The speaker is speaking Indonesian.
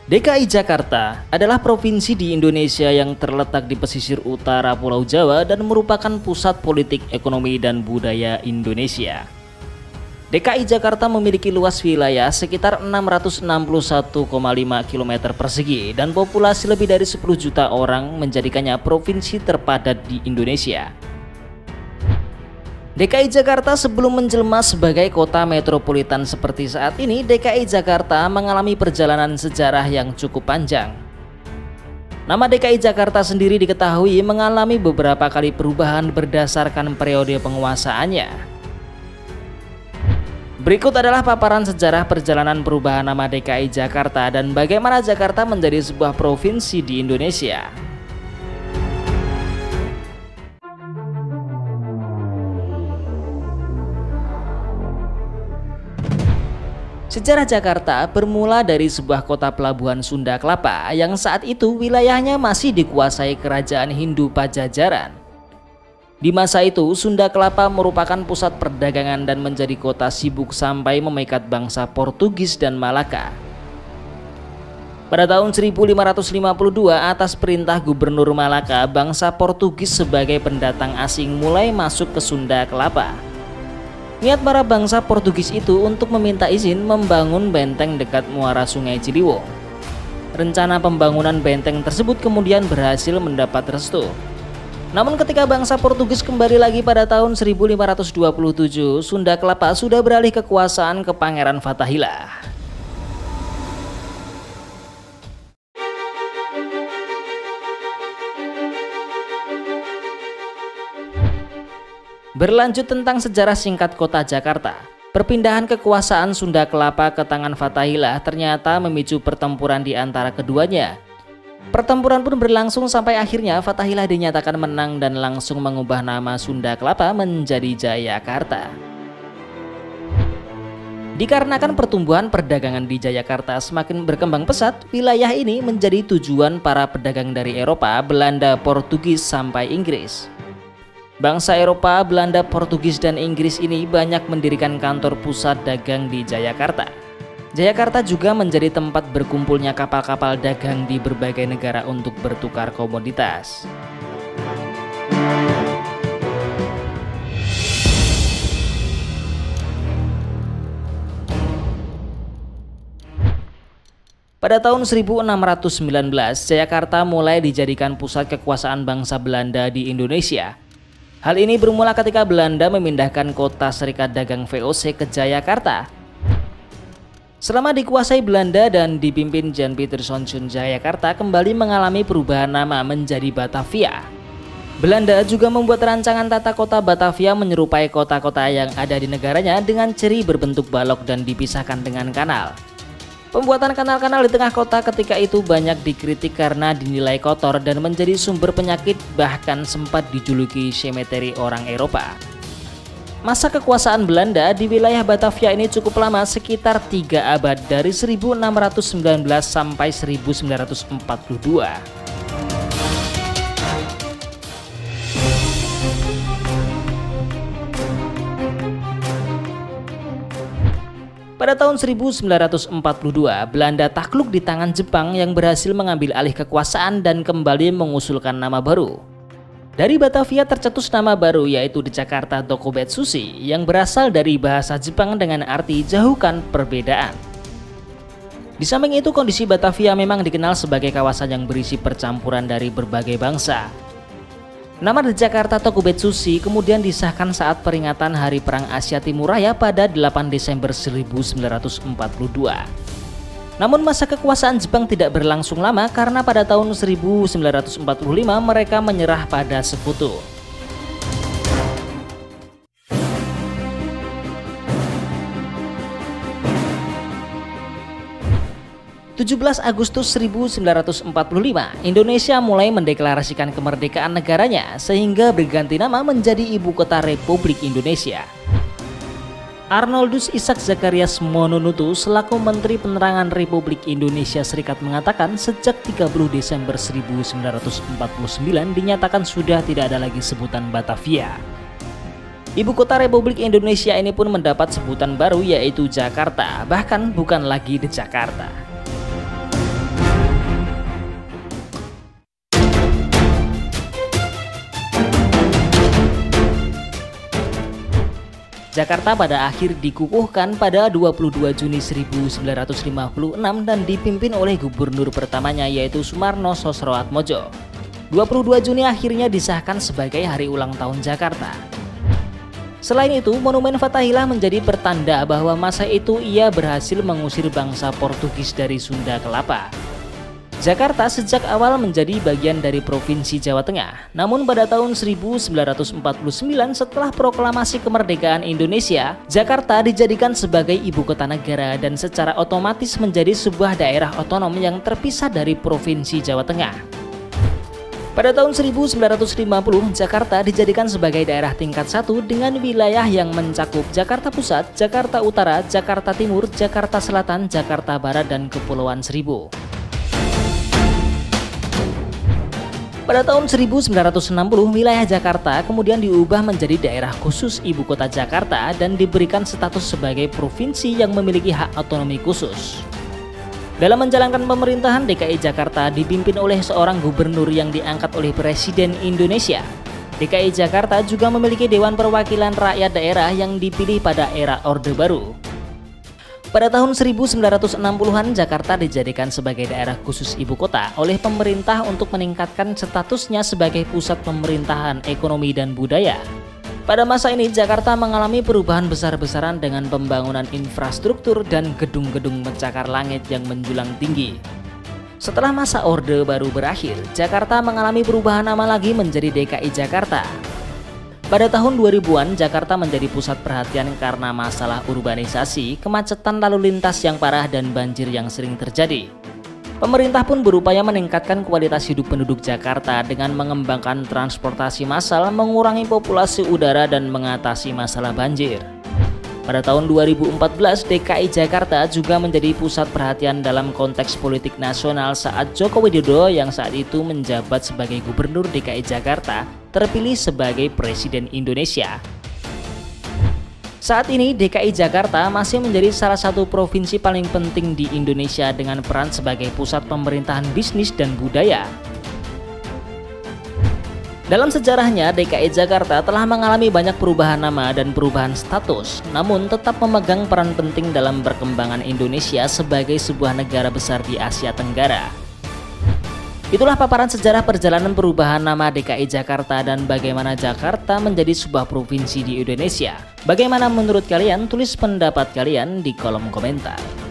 DKI Jakarta adalah provinsi di Indonesia yang terletak di pesisir utara Pulau Jawa dan merupakan pusat politik, ekonomi, dan budaya Indonesia. DKI Jakarta memiliki luas wilayah sekitar 661,5 km persegi dan populasi lebih dari 10 juta orang, menjadikannya provinsi terpadat di Indonesia. DKI Jakarta sebelum menjelma sebagai kota metropolitan seperti saat ini, DKI Jakarta mengalami perjalanan sejarah yang cukup panjang. Nama DKI Jakarta sendiri diketahui mengalami beberapa kali perubahan berdasarkan periode penguasaannya. Berikut adalah paparan sejarah perjalanan perubahan nama DKI Jakarta dan bagaimana Jakarta menjadi sebuah provinsi di Indonesia. Sejarah Jakarta bermula dari sebuah kota pelabuhan Sunda Kelapa yang saat itu wilayahnya masih dikuasai kerajaan Hindu Pajajaran. Di masa itu, Sunda Kelapa merupakan pusat perdagangan dan menjadi kota sibuk sampai memikat bangsa Portugis dan Malaka. Pada tahun 1552, atas perintah Gubernur Malaka, bangsa Portugis sebagai pendatang asing mulai masuk ke Sunda Kelapa. Niat para bangsa Portugis itu untuk meminta izin membangun benteng dekat muara Sungai Ciliwung. Rencana pembangunan benteng tersebut kemudian berhasil mendapat restu. Namun ketika bangsa Portugis kembali lagi pada tahun 1527, Sunda Kelapa sudah beralih kekuasaan ke Pangeran Fathahilah. Berlanjut tentang sejarah singkat kota Jakarta, perpindahan kekuasaan Sunda Kelapa ke tangan Fathahilah ternyata memicu pertempuran di antara keduanya. Pertempuran pun berlangsung sampai akhirnya Fathahilah dinyatakan menang dan langsung mengubah nama Sunda Kelapa menjadi Jayakarta. Dikarenakan pertumbuhan perdagangan di Jayakarta semakin berkembang pesat, wilayah ini menjadi tujuan para pedagang dari Eropa, Belanda, Portugis, sampai Inggris. Bangsa Eropa, Belanda, Portugis, dan Inggris ini banyak mendirikan kantor pusat dagang di Jayakarta. Jayakarta juga menjadi tempat berkumpulnya kapal-kapal dagang di berbagai negara untuk bertukar komoditas. Pada tahun 1619, Jayakarta mulai dijadikan pusat kekuasaan bangsa Belanda di Indonesia. Hal ini bermula ketika Belanda memindahkan kota Serikat Dagang VOC ke Jayakarta. Selama dikuasai Belanda dan dipimpin Jan Pieterszoon, Jayakarta kembali mengalami perubahan nama menjadi Batavia. Belanda juga membuat rancangan tata kota Batavia menyerupai kota-kota yang ada di negaranya dengan ciri berbentuk balok dan dipisahkan dengan kanal. Pembuatan kanal-kanal di tengah kota ketika itu banyak dikritik karena dinilai kotor dan menjadi sumber penyakit, bahkan sempat dijuluki semeteri orang Eropa. Masa kekuasaan Belanda di wilayah Batavia ini cukup lama, sekitar 3 abad dari 1619 sampai 1942. Pada tahun 1942, Belanda takluk di tangan Jepang yang berhasil mengambil alih kekuasaan dan kembali mengusulkan nama baru. Dari Batavia tercetus nama baru yaitu di Jakarta Tokubetsushi yang berasal dari bahasa Jepang dengan arti jauhkan perbedaan. Di samping itu, kondisi Batavia memang dikenal sebagai kawasan yang berisi percampuran dari berbagai bangsa. Nama The Jakarta Tokubetsushi kemudian disahkan saat peringatan Hari Perang Asia Timur Raya pada 8 Desember 1942. Namun masa kekuasaan Jepang tidak berlangsung lama karena pada tahun 1945 mereka menyerah pada Sekutu. 17 Agustus 1945, Indonesia mulai mendeklarasikan kemerdekaan negaranya sehingga berganti nama menjadi Ibu Kota Republik Indonesia. Arnoldus Ishak Zacharias Mononutu selaku Menteri Penerangan Republik Indonesia Serikat mengatakan sejak 30 Desember 1949 dinyatakan sudah tidak ada lagi sebutan Batavia. Ibu Kota Republik Indonesia ini pun mendapat sebutan baru yaitu Jakarta, bahkan bukan lagi The Jakarta. Jakarta pada akhir dikukuhkan pada 22 Juni 1956 dan dipimpin oleh gubernur pertamanya yaitu Sumarno Sosroatmojo. 22 Juni akhirnya disahkan sebagai hari ulang tahun Jakarta. Selain itu, Monumen Fathahillah menjadi pertanda bahwa masa itu ia berhasil mengusir bangsa Portugis dari Sunda Kelapa. Jakarta sejak awal menjadi bagian dari Provinsi Jawa Tengah. Namun pada tahun 1949 setelah proklamasi kemerdekaan Indonesia, Jakarta dijadikan sebagai ibu kota negara dan secara otomatis menjadi sebuah daerah otonom yang terpisah dari Provinsi Jawa Tengah. Pada tahun 1950, Jakarta dijadikan sebagai daerah tingkat 1 dengan wilayah yang mencakup Jakarta Pusat, Jakarta Utara, Jakarta Timur, Jakarta Selatan, Jakarta Barat, dan Kepulauan Seribu. Pada tahun 1960, wilayah Jakarta kemudian diubah menjadi daerah khusus Ibu Kota Jakarta dan diberikan status sebagai provinsi yang memiliki hak otonomi khusus. Dalam menjalankan pemerintahan, DKI Jakarta dipimpin oleh seorang gubernur yang diangkat oleh Presiden Indonesia. DKI Jakarta juga memiliki Dewan Perwakilan Rakyat Daerah yang dipilih pada era Orde Baru. Pada tahun 1960-an, Jakarta dijadikan sebagai daerah khusus ibu kota oleh pemerintah untuk meningkatkan statusnya sebagai pusat pemerintahan, ekonomi, dan budaya. Pada masa ini, Jakarta mengalami perubahan besar-besaran dengan pembangunan infrastruktur dan gedung-gedung pencakar langit yang menjulang tinggi. Setelah masa Orde Baru berakhir, Jakarta mengalami perubahan nama lagi menjadi DKI Jakarta. Pada tahun 2000-an, Jakarta menjadi pusat perhatian karena masalah urbanisasi, kemacetan lalu lintas yang parah, dan banjir yang sering terjadi. Pemerintah pun berupaya meningkatkan kualitas hidup penduduk Jakarta dengan mengembangkan transportasi massal, mengurangi populasi udara, dan mengatasi masalah banjir. Pada tahun 2014, DKI Jakarta juga menjadi pusat perhatian dalam konteks politik nasional saat Joko Widodo yang saat itu menjabat sebagai Gubernur DKI Jakarta terpilih sebagai Presiden Indonesia. Saat ini DKI Jakarta masih menjadi salah satu provinsi paling penting di Indonesia dengan peran sebagai pusat pemerintahan bisnis dan budaya. Dalam sejarahnya, DKI Jakarta telah mengalami banyak perubahan nama dan perubahan status, namun tetap memegang peran penting dalam perkembangan Indonesia sebagai sebuah negara besar di Asia Tenggara. Itulah paparan sejarah perjalanan perubahan nama DKI Jakarta dan bagaimana Jakarta menjadi sebuah provinsi di Indonesia. Bagaimana menurut kalian? Tulis pendapat kalian di kolom komentar.